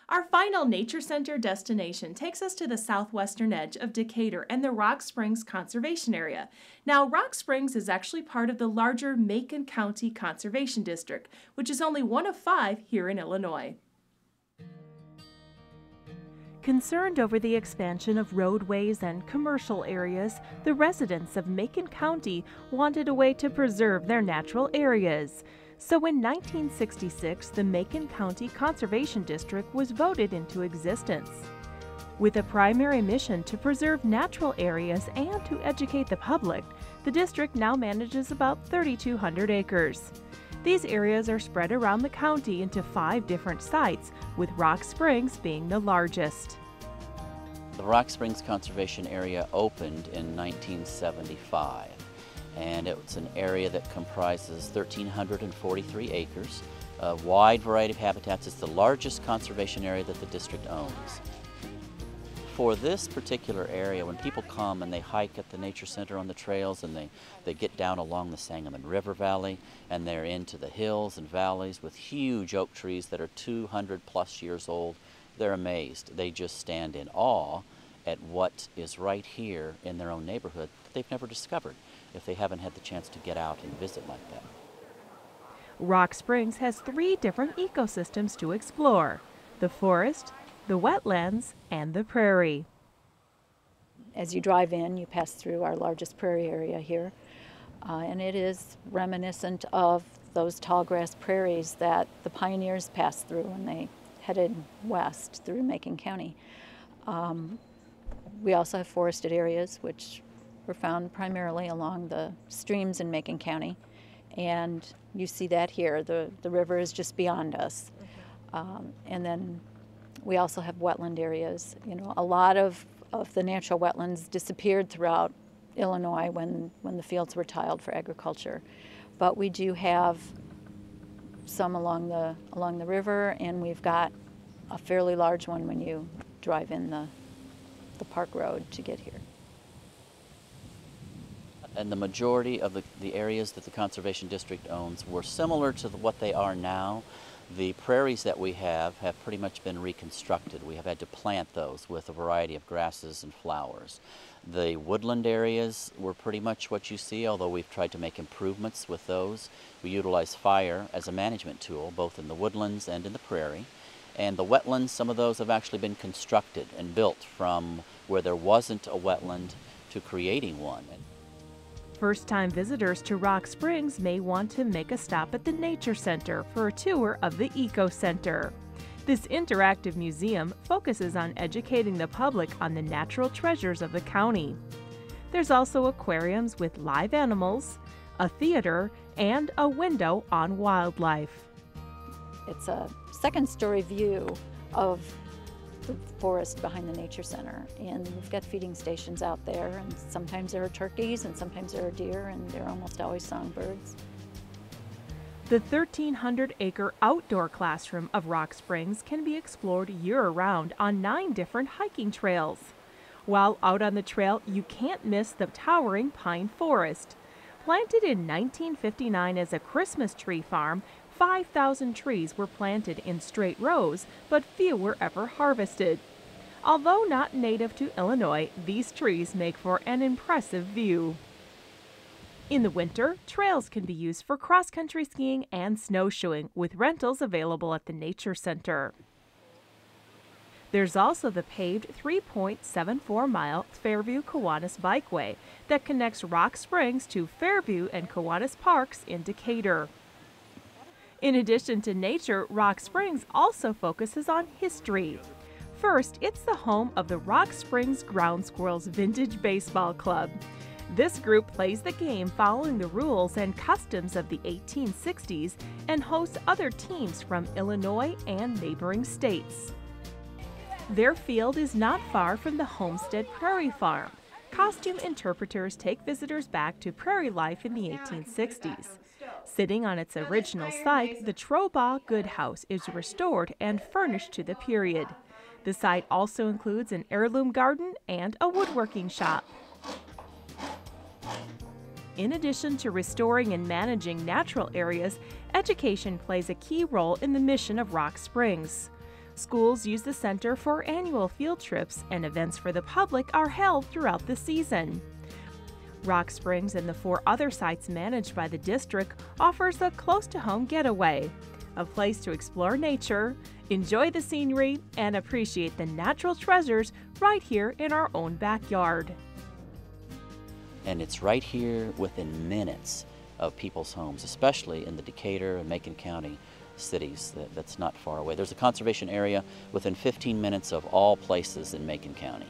Our final Nature Center destination takes us to the southwestern edge of Decatur and the Rock Springs Conservation Area. Now, Rock Springs is actually part of the larger Macon County Conservation District, which is only one of 5 here in Illinois. Concerned over the expansion of roadways and commercial areas, the residents of Macon County wanted a way to preserve their natural areas. So in 1966, the Macon County Conservation District was voted into existence. With a primary mission to preserve natural areas and to educate the public, the district now manages about 3,200 acres. These areas are spread around the county into 5 different sites, with Rock Springs being the largest. The Rock Springs Conservation Area opened in 1975, and it's an area that comprises 1,343 acres, a wide variety of habitats. It's the largest conservation area that the district owns. For this particular area, when people come and they hike at the Nature Center on the trails and they get down along the Sangamon River Valley and they're into the hills and valleys with huge oak trees that are 200 plus years old, they're amazed. They just stand in awe at what is right here in their own neighborhood that they've never discovered if they haven't had the chance to get out and visit like that. Rock Springs has 3 different ecosystems to explore: the forest, the wetlands, and the prairie. As you drive in, you pass through our largest prairie area here, and it is reminiscent of those tall grass prairies that the pioneers passed through when they headed west through Macon County. We also have forested areas, which were found primarily along the streams in Macon County, and you see that here. The river is just beyond us. And then we also have wetland areas. You know, a lot of the natural wetlands disappeared throughout Illinois when the fields were tiled for agriculture. But we do have some along the river, and we've got a fairly large one when you drive in the park road to get here. And the majority of the areas that the Conservation District owns were similar to what they are now. The prairies that we have pretty much been reconstructed. We have had to plant those with a variety of grasses and flowers. The woodland areas were pretty much what you see, although we've tried to make improvements with those. We utilize fire as a management tool, both in the woodlands and in the prairie. And the wetlands, some of those have actually been constructed and built from where there wasn't a wetland to creating one. First-time visitors to Rock Springs may want to make a stop at the Nature Center for a tour of the Eco Center. This interactive museum focuses on educating the public on the natural treasures of the county. There's also aquariums with live animals, a theater, and a window on wildlife. It's a second-story view of the forest behind the Nature Center, and we've got feeding stations out there, and sometimes there are turkeys and sometimes there are deer, and there are almost always songbirds. The 1,300-acre outdoor classroom of Rock Springs can be explored year-round on 9 different hiking trails. While out on the trail, you can't miss the towering pine forest. Planted in 1959 as a Christmas tree farm, 5,000 trees were planted in straight rows, but few were ever harvested. Although not native to Illinois, these trees make for an impressive view. In the winter, trails can be used for cross-country skiing and snowshoeing, with rentals available at the Nature Center. There's also the paved 3.74-mile Fairview-Kiwanis Bikeway that connects Rock Springs to Fairview and Kiwanis Parks in Decatur. In addition to nature, Rock Springs also focuses on history. First, it's the home of the Rock Springs Ground Squirrels Vintage Baseball Club. This group plays the game following the rules and customs of the 1860s and hosts other teams from Illinois and neighboring states. Their field is not far from the Homestead Prairie Farm. Costume interpreters take visitors back to prairie life in the 1860s. Sitting on its original site, the Trobaugh Good House is restored and furnished to the period. The site also includes an heirloom garden and a woodworking shop. In addition to restoring and managing natural areas, education plays a key role in the mission of Rock Springs. Schools use the center for annual field trips, and events for the public are held throughout the season. Rock Springs and the 4 other sites managed by the district offers a close-to-home getaway, a place to explore nature, enjoy the scenery, and appreciate the natural treasures right here in our own backyard. And it's right here within minutes of people's homes, especially in the Decatur and Macon County cities. That's not far away. There's a conservation area within 15 minutes of all places in Macon County.